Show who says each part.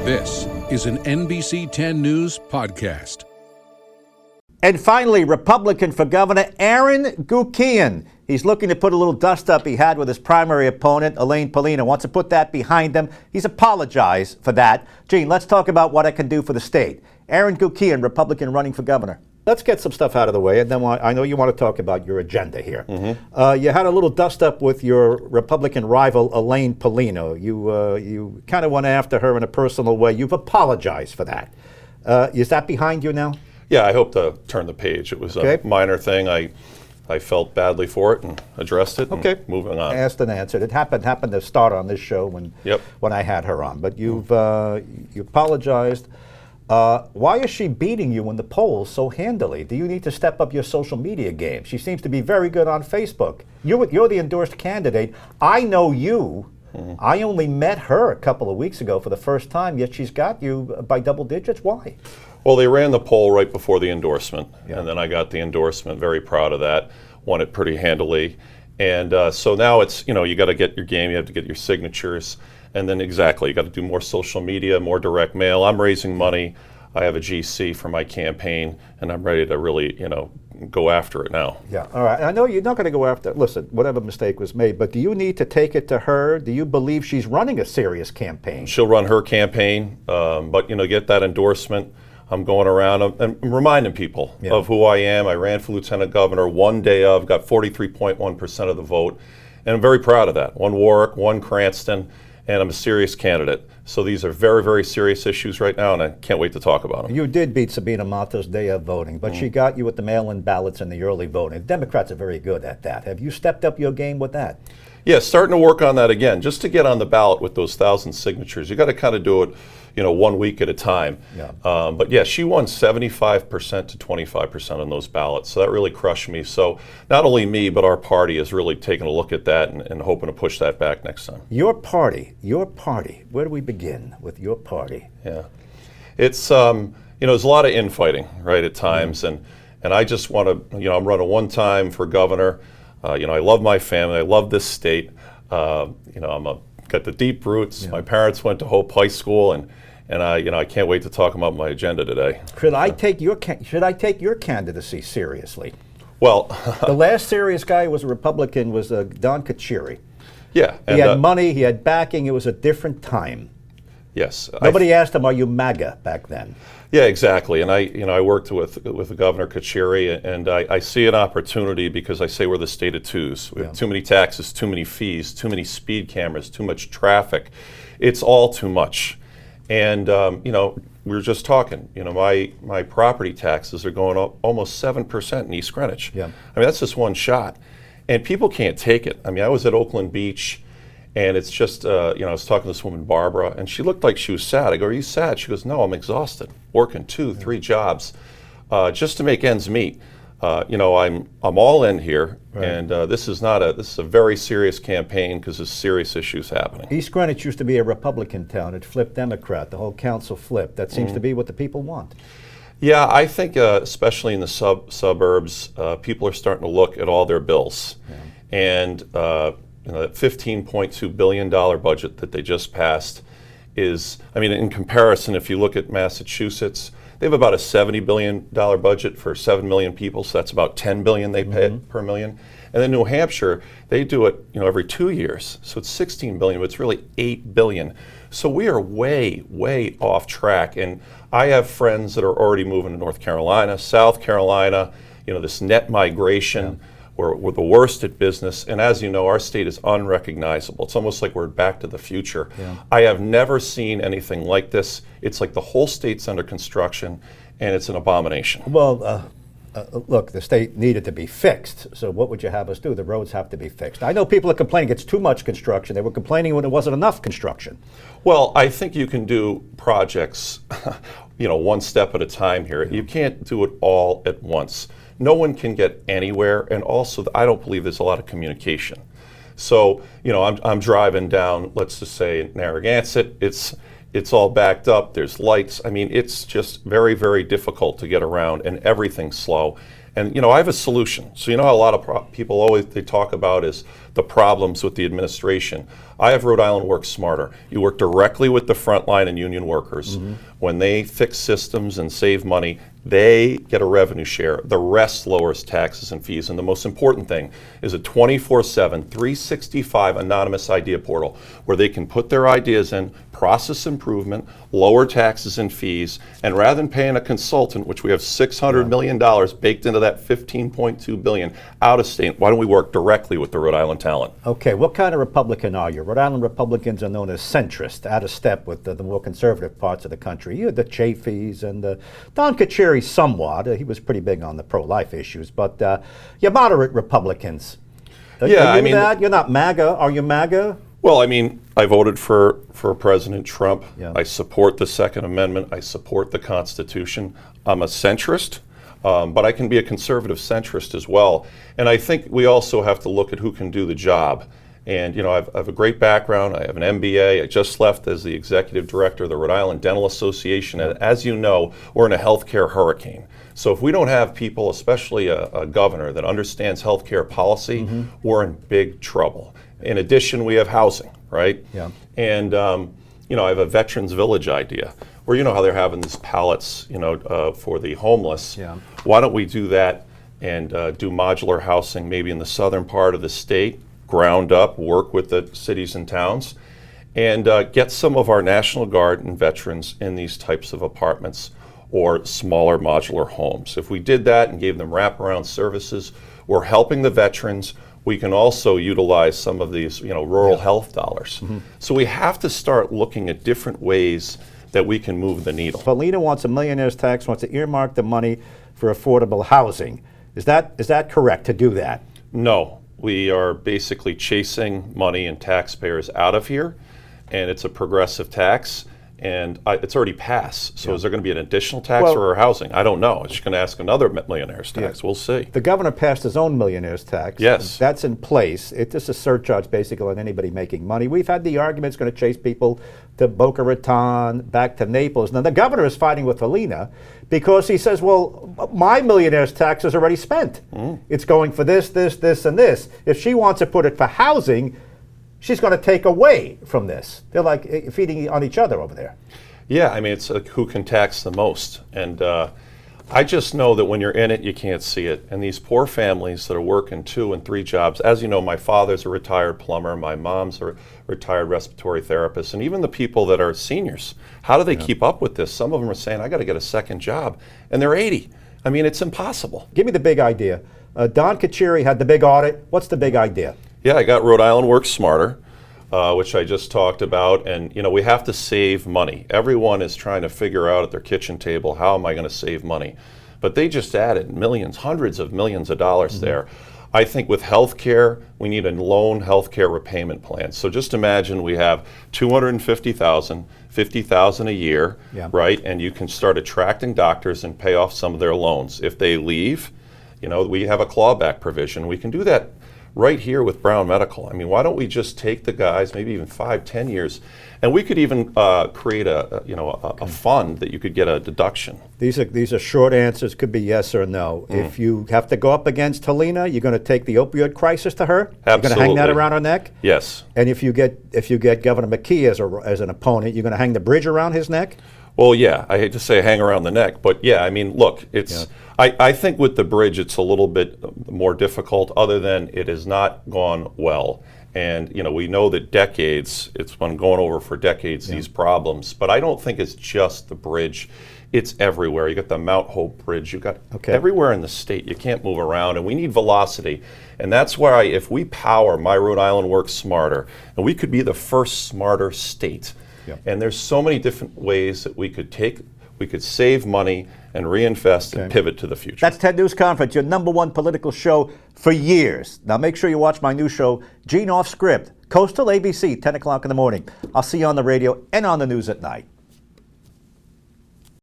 Speaker 1: This is an NBC 10 News podcast.
Speaker 2: And finally, Republican for Governor Aaron Guckian. He's looking to put a little dust up he had with his primary opponent, Elaine Paulino. Wants to put that behind him. He's apologized for that. Gene, let's talk about what I can do for the state. Aaron Guckian, Republican running for governor. Let's get some stuff out of the way, and then I know you want to talk about your agenda here. You had a little dust up with your Republican rival, Elaine Paulino. You kind of went after her in a personal way. You've apologized for that. Is that behind you now?
Speaker 3: Yeah, I hope to turn the page. It was a minor thing. I felt badly for it and addressed it.
Speaker 2: Okay.
Speaker 3: And moving on.
Speaker 2: Asked and answered. It happened to start on this show when I had her on. But you apologized. Why is she beating you in the polls so handily? Do you need to step up your social media game? She seems to be very good on Facebook. You're the endorsed candidate. I know you. I only met her a couple of weeks ago for the first time, yet she's got you by double digits. Why?
Speaker 3: Well, they ran the poll right before the endorsement, and then I got the endorsement. Very proud of that. Won it pretty handily. And so now it's, you got to get your game. You have to get your signatures. And then you got to do more social media, more direct mail. I'm raising money. I have a GC for my campaign, and I'm ready to really, go after it now.
Speaker 2: Yeah, all right. I know you're not going to go after, listen, whatever mistake was made, but do you need to take it to her? Do you believe she's running a serious campaign?
Speaker 3: She'll run her campaign, but, get that endorsement. I'm going around and reminding people of who I am. I ran for lieutenant governor one day of, got 43.1% of the vote, and I'm very proud of that. Won Warwick, won Cranston, and I'm a serious candidate. So these are very, very serious issues right now, and I can't wait to talk about them.
Speaker 2: You did beat Sabina Matos day of voting, but she got you with the mail-in ballots and the early voting. The Democrats are very good at that. Have you stepped up your game with that?
Speaker 3: Yeah, starting to work on that again. Just to get on the ballot with those 1,000 signatures, you got to kind of do it, 1 week at a time.
Speaker 2: Yeah.
Speaker 3: But yeah, she won 75% to 25% on those ballots, so that really crushed me. So not only me, but our party is really taking a look at that and hoping to push that back next time.
Speaker 2: Your party. Where do we begin with your party?
Speaker 3: Yeah, it's there's a lot of infighting, right, at times, and I just want to, I'm running one time for governor. I love my family. I love this state. Got the deep roots. Yeah. My parents went to Hope High School, and I can't wait to talk about my agenda today.
Speaker 2: Should I take your candidacy seriously?
Speaker 3: Well,
Speaker 2: the last serious guy who was a Republican was Don Cacciari.
Speaker 3: Yeah,
Speaker 2: he had money. He had backing. It was a different time.
Speaker 3: Yes.
Speaker 2: Nobody asked him, "Are you MAGA?" back then.
Speaker 3: Yeah, exactly. And I worked with Governor Cacciari, and I see an opportunity because I say we're the state of twos. We have too many taxes, too many fees, too many speed cameras, too much traffic. It's all too much. And we were just talking. My property taxes are going up almost 7% in East Greenwich.
Speaker 2: Yeah.
Speaker 3: I mean, that's just one shot, and people can't take it. I mean, I was at Oakland Beach. And it's just, I was talking to this woman, Barbara, and she looked like she was sad. I go, "Are you sad?" She goes, "No, I'm exhausted, working 2-3 jobs just to make ends meet." I'm all in here, and this is a very serious campaign because there's serious issues happening.
Speaker 2: East Greenwich used to be a Republican town. It flipped Democrat. The whole council flipped. That seems to be what the people want.
Speaker 3: Yeah, I think especially in the suburbs, people are starting to look at all their bills, and. That $15.2 billion budget that they just passed is, in comparison, if you look at Massachusetts, they have about a $70 billion budget for 7 million people, so that's about $10 billion they pay per million. And then New Hampshire, they do it, every 2 years, so it's $16 billion, but it's really $8 billion. So we are way, way off track. And I have friends that are already moving to North Carolina, South Carolina, this net migration. Yeah. We're the worst at business, and as you know, our state is unrecognizable. It's almost like we're back to the future. Yeah. I have never seen anything like this. It's like the whole state's under construction, and it's an abomination.
Speaker 2: Well, look, the state needed to be fixed, so what would you have us do? The roads have to be fixed. I know people are complaining it's too much construction. They were complaining when it wasn't enough construction.
Speaker 3: Well, I think you can do projects, one step at a time here. You can't do it all at once. No one can get anywhere, and also I don't believe there's a lot of communication. So, I'm driving down, let's just say Narragansett, it's all backed up, there's lights. It's just very, very difficult to get around, and everything's slow. And I have a solution. So a lot of people always they talk about is the problems with the administration. I have Rhode Island Work Smarter. You work directly with the frontline and union workers. When they fix systems and save money, they get a revenue share. The rest lowers taxes and fees. And the most important thing is a 24/7, 365 anonymous idea portal where they can put their ideas in, process improvement, lower taxes and fees, and rather than paying a consultant, which we have $600 million baked into that $15.2 billion out of state, why don't we work directly with the Rhode Island talent?
Speaker 2: Okay, what kind of Republican are you? Rhode Island Republicans are known as centrist, out of step with the more conservative parts of the country. You had the Chafees and Don Kacheri somewhat. He was pretty big on the pro-life issues, but you're moderate Republicans.
Speaker 3: Yeah,
Speaker 2: I mean, you're not MAGA. Are you MAGA?
Speaker 3: Well, I mean, I voted for President Trump.
Speaker 2: Yeah.
Speaker 3: I support the Second Amendment. I support the Constitution. I'm a centrist, but I can be a conservative centrist as well. And I think we also have to look at who can do the job. And, you know, I have a great background. I have an MBA. I just left as the executive director of the Rhode Island Dental Association. And as you know, we're in a healthcare hurricane. So if we don't have people, especially a governor that understands healthcare policy, we're in big trouble. In addition, we have housing, right?
Speaker 2: Yeah.
Speaker 3: And, you know, I have a Veterans Village idea where, you know, how they're having these pallets, you know, for the homeless.
Speaker 2: Yeah.
Speaker 3: Why don't we do that and do modular housing maybe in the southern part of the state, ground up, work with the cities and towns, and get some of our National Guard and veterans in these types of apartments or smaller modular homes. If we did that and gave them wraparound services, we're helping the veterans. We can also utilize some of these, you know, rural health dollars. So we have to start looking at different ways that we can move the needle.
Speaker 2: Paulina wants a millionaire's tax, wants to earmark the money for affordable housing. Is that correct to do that?
Speaker 3: No, we are basically chasing money and taxpayers out of here, and it's a progressive tax. And it's already passed. So is there going to be an additional tax for housing? I don't know. She's going to ask another millionaire's tax. We'll see.
Speaker 2: The governor passed his own millionaire's tax.
Speaker 3: Yes.
Speaker 2: That's in place. It's just a surcharge basically on anybody making money. We've had the argument it's going to chase people to Boca Raton, back to Naples. Now the governor is fighting with Paulina because he says, well, my millionaire's tax is already spent. It's going for this, this, and this. If she wants to put it for housing, she's going to take away from this. They're like feeding on each other over there.
Speaker 3: Yeah, I mean, it's like who can tax the most. And I just know that when you're in it, you can't see it. And these poor families that are working 2 and 3 jobs, as you know, my father's a retired plumber, my mom's a retired respiratory therapist, and even the people that are seniors, how do they keep up with this? Some of them are saying, I got to get a second job, and they're 80. I mean, it's impossible.
Speaker 2: Give me the big idea. Don Kacheri had the big audit. What's the big idea?
Speaker 3: Yeah, I got Rhode Island Work Smarter, which I just talked about. And, you know, we have to save money. Everyone is trying to figure out at their kitchen table, how am I going to save money? But they just added millions, hundreds of millions of dollars there. I think with healthcare, we need a loan healthcare repayment plan. So just imagine we have $250,000, $50,000 a year, right? And you can start attracting doctors and pay off some of their loans. If they leave, you know, we have a clawback provision. We can do that right here with Brown Medical. I mean, why don't we just take the guys, maybe even 5, 10 years, and we could even create a fund that you could get a deduction.
Speaker 2: These are short answers, could be yes or no. If you have to go up against Helena, you're going to take the opioid crisis to her?
Speaker 3: Absolutely.
Speaker 2: You're going to hang that around her neck?
Speaker 3: Yes.
Speaker 2: And if you get Governor McKee as an opponent, you're going to hang the bridge around his neck?
Speaker 3: Well, yeah, I hate to say hang around the neck, but yeah, I mean, look, it's. I think with the bridge, it's a little bit more difficult, other than it has not gone well. And, you know, we know that it's been going over for decades, these problems. But I don't think it's just the bridge. It's everywhere. You got the Mount Hope Bridge. You got everywhere in the state. You can't move around, and we need velocity. And that's why if we power My Rhode Island Works Smarter, and we could be the first smarter state. And there's so many different ways that we could save money and reinvest and pivot to the future.
Speaker 2: That's TED News Conference, your #1 political show for years. Now make sure you watch my new show, Gene Off Script, Coastal ABC, 10 o'clock in the morning. I'll see you on the radio and on the news at night.